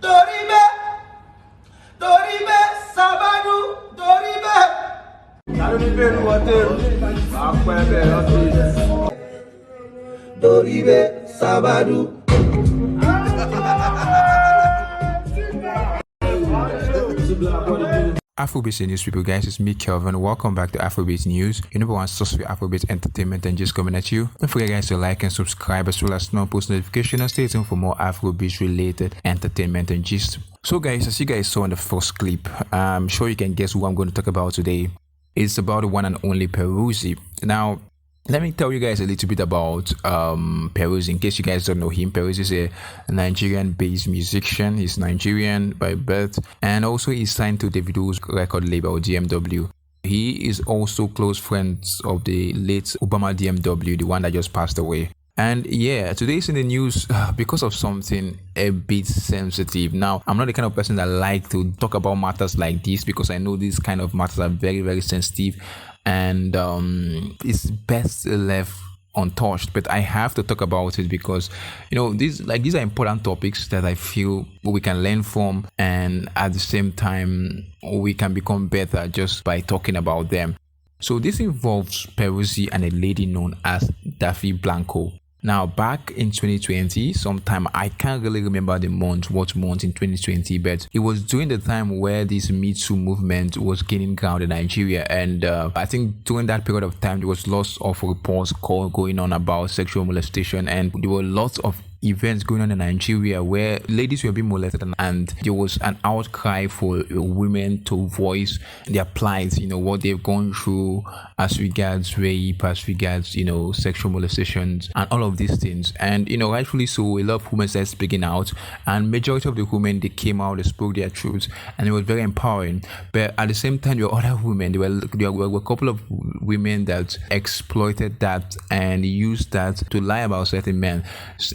Doribe, Doribe, Sabadu, Doribe. Doribe, Sabadu. Afrobeatz news people, guys, it's me Kelvin. Welcome back to Afrobeatz news, your number one source for Afrobeatz entertainment and just coming at you. Don't forget guys to like and subscribe as well as turn on post notification and stay tuned for more Afrobeatz related entertainment and gist. So guys, as you guys saw in the first clip, I'm sure you can guess who I'm going to talk about today. It's about the one and only Peruzzi. Now let me tell you guys a little bit about Peruzzi, in case you guys don't know him. Peruzzi is a Nigerian-based musician. He's Nigerian by birth, and also he's signed to Davido's record label DMW. He is also close friends of the late Obama DMW, the one that just passed away. And yeah, today's in the news because of something a bit sensitive. Now, I'm not the kind of person that like to talk about matters like this because I know these kind of matters are very, very sensitive, and it's best left untouched. But I have to talk about it because these are important topics that I feel we can learn from, and at the same time we can become better just by talking about them. So this involves Peruzzi and a lady known as Daffy Blanco. Now, back in 2020, sometime, I can't really remember the month, what month in 2020, but it was during the time where this Me Too movement was gaining ground in Nigeria. And I think during that period of time, there was lots of reports going on about sexual molestation, and there were lots of events going on in Nigeria where ladies were being molested, and there was an outcry for women to voice their plight, what they've gone through as regards rape, as regards, sexual molestations and all of these things. And, rightfully so, a lot of women started speaking out, and majority of the women, they came out, they spoke their truths, and it was very empowering. But at the same time, there were other women, there were a couple of women that exploited that and used that to lie about certain men,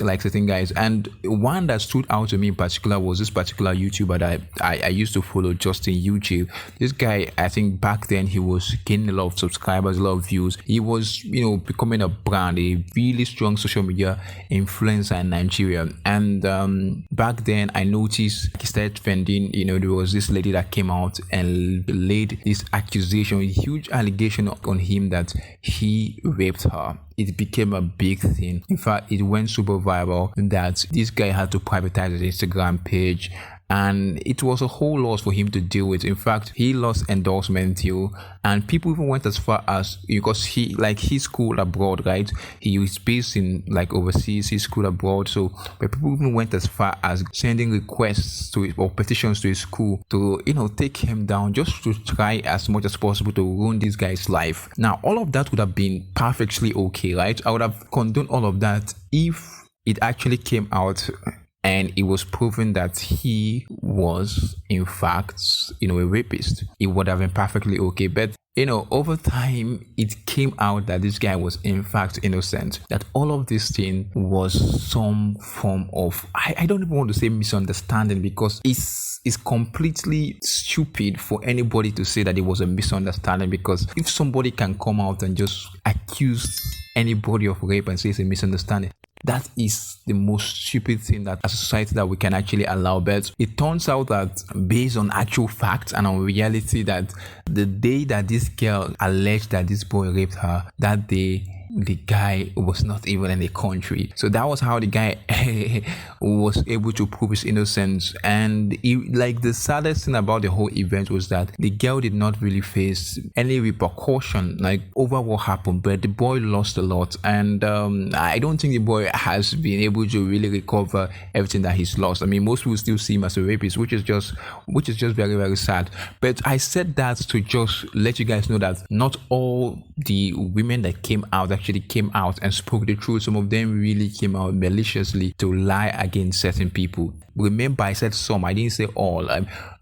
like certain guys. And one that stood out to me in particular was this particular YouTuber that I used to follow, Justin UJ. This guy, I think back then he was gaining a lot of subscribers, a lot of views. He was becoming a brand, a really strong social media influencer in Nigeria. And back then I noticed he started trending. There was this lady that came out and laid this accusation, a huge allegation on him that he raped her. It became a big thing. In fact, it went super viral that this guy had to privatize his Instagram page, and it was a whole loss for him to deal with. In fact, he lost endorsement deal, and people even went as far as, because he's schooled abroad, right? He was based in overseas, he's schooled abroad. So but people even went as far as sending requests to or petitions to his school to take him down, just to try as much as possible to ruin this guy's life. Now, all of that would have been perfectly okay, right? I would have condoned all of that if it actually came out and it was proven that he was in fact a rapist. It would have been perfectly okay. But over time it came out that this guy was in fact innocent, that all of this thing was some form of, I don't even want to say misunderstanding, because it's completely stupid for anybody to say that it was a misunderstanding. Because if somebody can come out and just accuse anybody of rape and say it's a misunderstanding, that is the most stupid thing that as a society that we can actually allow. But it turns out that based on actual facts and on reality, that the day that this girl alleged that this boy raped her, that day the guy was not even in the country. So that was how the guy was able to prove his innocence. And the saddest thing about the whole event was that the girl did not really face any repercussion over what happened, but the boy lost a lot. And I don't think the boy has been able to really recover everything that he's lost. I mean, most people still see him as a rapist, which is just very, very sad. But I said that to just let you guys know that not all the women that came out actually came out and spoke the truth. Some of them really came out maliciously to lie against certain people. Remember, I said some, I didn't say all.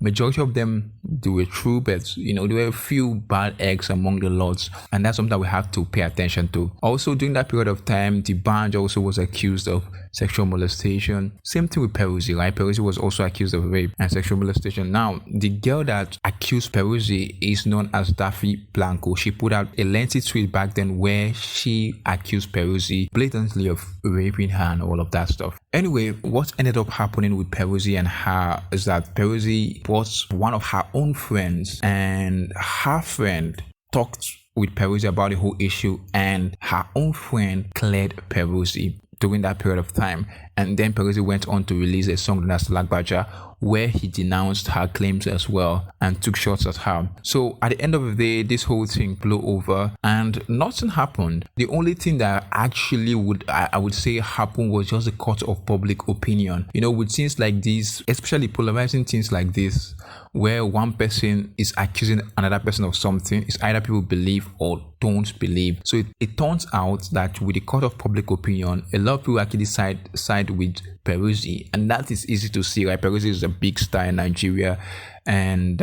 Majority of them, they were true, but there were a few bad eggs among the lots, and that's something that we have to pay attention to. Also, during that period of time, the band also was accused of sexual molestation. Same thing with Peruzzi, right? Peruzzi was also accused of rape and sexual molestation. Now, the girl that accused Peruzzi is known as Daffy Blanco. She put out a lengthy tweet back then where she accused Peruzzi blatantly of raping her and all of that stuff. Anyway, what ended up happening with Peruzzi and her is that Peruzzi brought one of her own friends, and her friend talked with Peruzzi about the whole issue, and her own friend cleared Peruzzi during that period of time. And then Peruzzi went on to release a song that's Lagbaja, where he denounced her claims as well and took shots at her. So at the end of the day, this whole thing blew over and nothing happened. The only thing that actually I would say happened was just the court of public opinion. You know, with things like these, especially polarizing things like this, where one person is accusing another person of something, it's either people believe or don't believe. So it turns out that with the court of public opinion, a lot of people actually side with Peruzzi, and that is easy to see, right? Peruzzi is a big star in Nigeria, and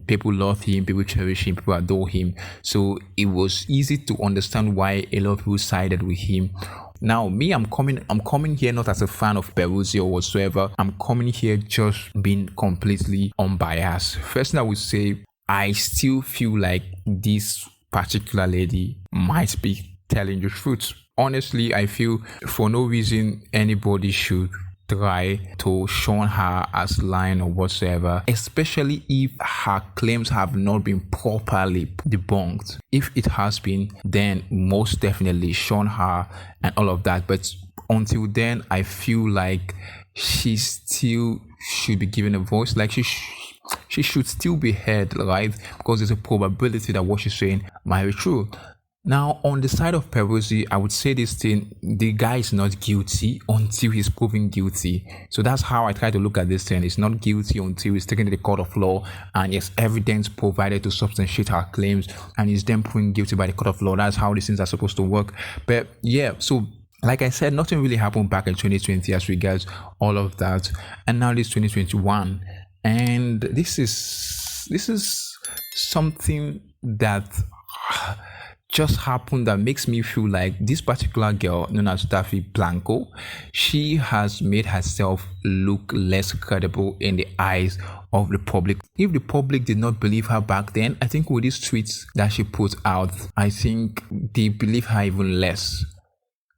people love him, people cherish him, people adore him. So it was easy to understand why a lot of people sided with him. Now, me, I'm coming here not as a fan of Peruzzi or whatsoever. I'm coming here just being completely unbiased. First thing I would say, I still feel like this particular lady might be telling the truth. Honestly, I feel for no reason anybody should try to shun her as lying or whatsoever, especially if her claims have not been properly debunked. If it has been, then most definitely shun her and all of that. But until then, I feel like she still should be given a voice. Like she should still be heard, right? Because there's a probability that what she's saying might be true. Now, on the side of Peruzzi, I would say this thing: the guy is not guilty until he's proven guilty. So that's how I try to look at this thing. He's not guilty until he's taken to the court of law and there's evidence provided to substantiate her claims, and he's then proven guilty by the court of law. That's how these things are supposed to work. But yeah, so like I said, nothing really happened back in 2020 as regards all of that, and now this 2021, and this is something that just happened that makes me feel like this particular girl known as Daffy Blanco, she has made herself look less credible in the eyes of the public. If the public did not believe her back then, I think with these tweets that she put out, I think they believe her even less.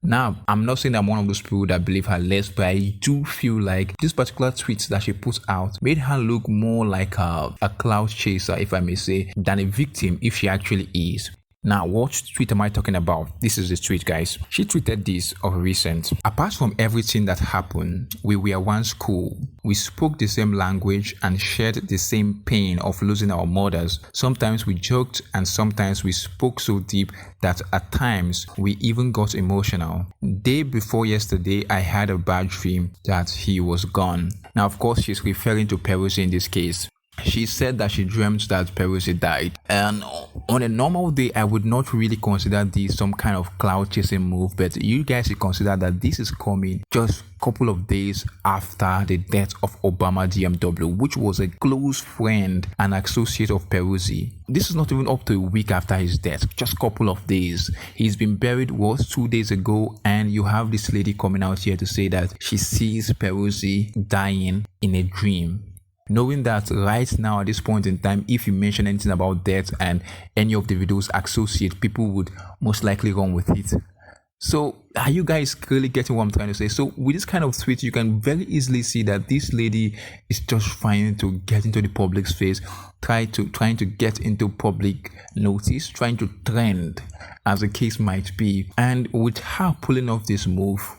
Now, I'm not saying I'm one of those people that believe her less, but I do feel like this particular tweet that she put out made her look more like a clout chaser, if I may say, than a victim if she actually is. Now, what tweet am I talking about? This is the tweet, guys. She tweeted this of recent. Apart from everything that happened, we were once cool. We spoke the same language and shared the same pain of losing our mothers. Sometimes we joked and sometimes we spoke so deep that at times we even got emotional. Day before yesterday, I had a bad dream that he was gone. Now, of course, she's referring to Peruzzi in this case. She said that she dreamt that Peruzzi died, and on a normal day I would not really consider this some kind of cloud chasing move, but you guys should consider that this is coming just a couple of days after the death of Obama DMW, which was a close friend and associate of Peruzzi. This is not even up to a week after his death, just a couple of days. He's been buried 2 days ago, and you have this lady coming out here to say that she sees Peruzzi dying in a dream. Knowing that right now at this point in time, if you mention anything about death and any of the videos associated, people would most likely run with it. So are you guys clearly getting what I'm trying to say? So with this kind of tweet, you can very easily see that this lady is just trying to get into the public's face, trying to get into public notice, trying to trend, as the case might be. And with her pulling off this move,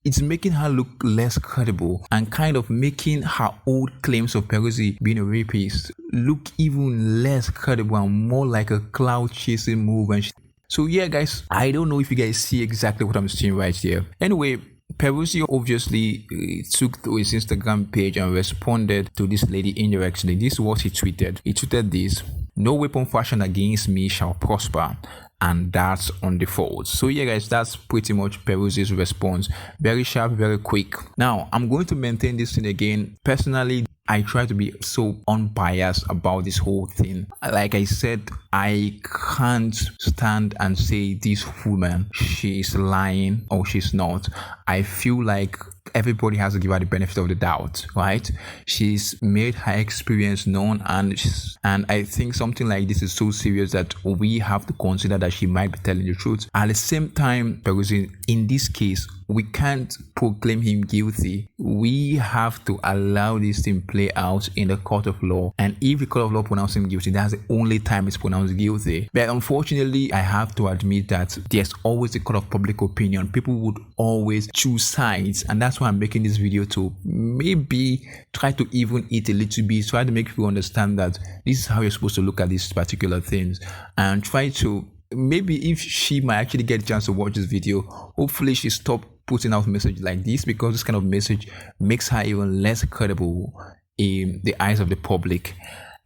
it's making her look less credible and kind of making her old claims of Peruzzi being a rapist look even less credible and more like a cloud chasing move. And so yeah, guys, I don't know if you guys see exactly what I'm seeing right here. Anyway, Peruzzi obviously took to his Instagram page and responded to this lady indirectly. This is what he tweeted. He tweeted this: "No weapon fashioned against me shall prosper." And that's on default. So yeah, guys, that's pretty much Peruzzi's response. Very sharp, very quick. Now, I'm going to maintain this thing again. Personally, I try to be so unbiased about this whole thing. Like I said, I can't stand and say this woman, she is lying or she's not. I feel like everybody has to give her the benefit of the doubt, right? She's made her experience known, and I think something like this is so serious that we have to consider that she might be telling the truth. At the same time, Peruzzi, in this case, we can't proclaim him guilty. We have to allow this thing play out in the court of law. And if the court of law pronounces him guilty, that's the only time it's pronounced guilty. But unfortunately, I have to admit that there's always a court of public opinion. People would always choose sides. And that's why I'm making this video, to maybe try to even eat a little bit, try to make people understand that this is how you're supposed to look at these particular things, and try to, maybe if she might actually get a chance to watch this video, hopefully she stop putting out message like this, because this kind of message makes her even less credible in the eyes of the public.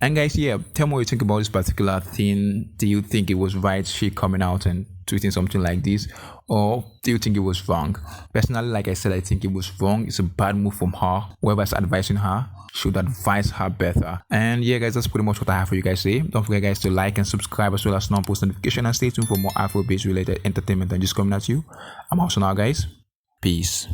And guys, yeah, tell me what you think about this particular thing. Do you think it was right, she coming out and tweeting something like this, or do you think it was wrong? Personally, like I said, I think it was wrong. It's a bad move from her. Whoever's advising her should advise her better. And yeah, guys, that's pretty much what I have for you guys today. Don't forget, guys, to like and subscribe, as well as post notification, and stay tuned for more Afrobeats related entertainment and just coming at you. I'm also now, guys. Peace.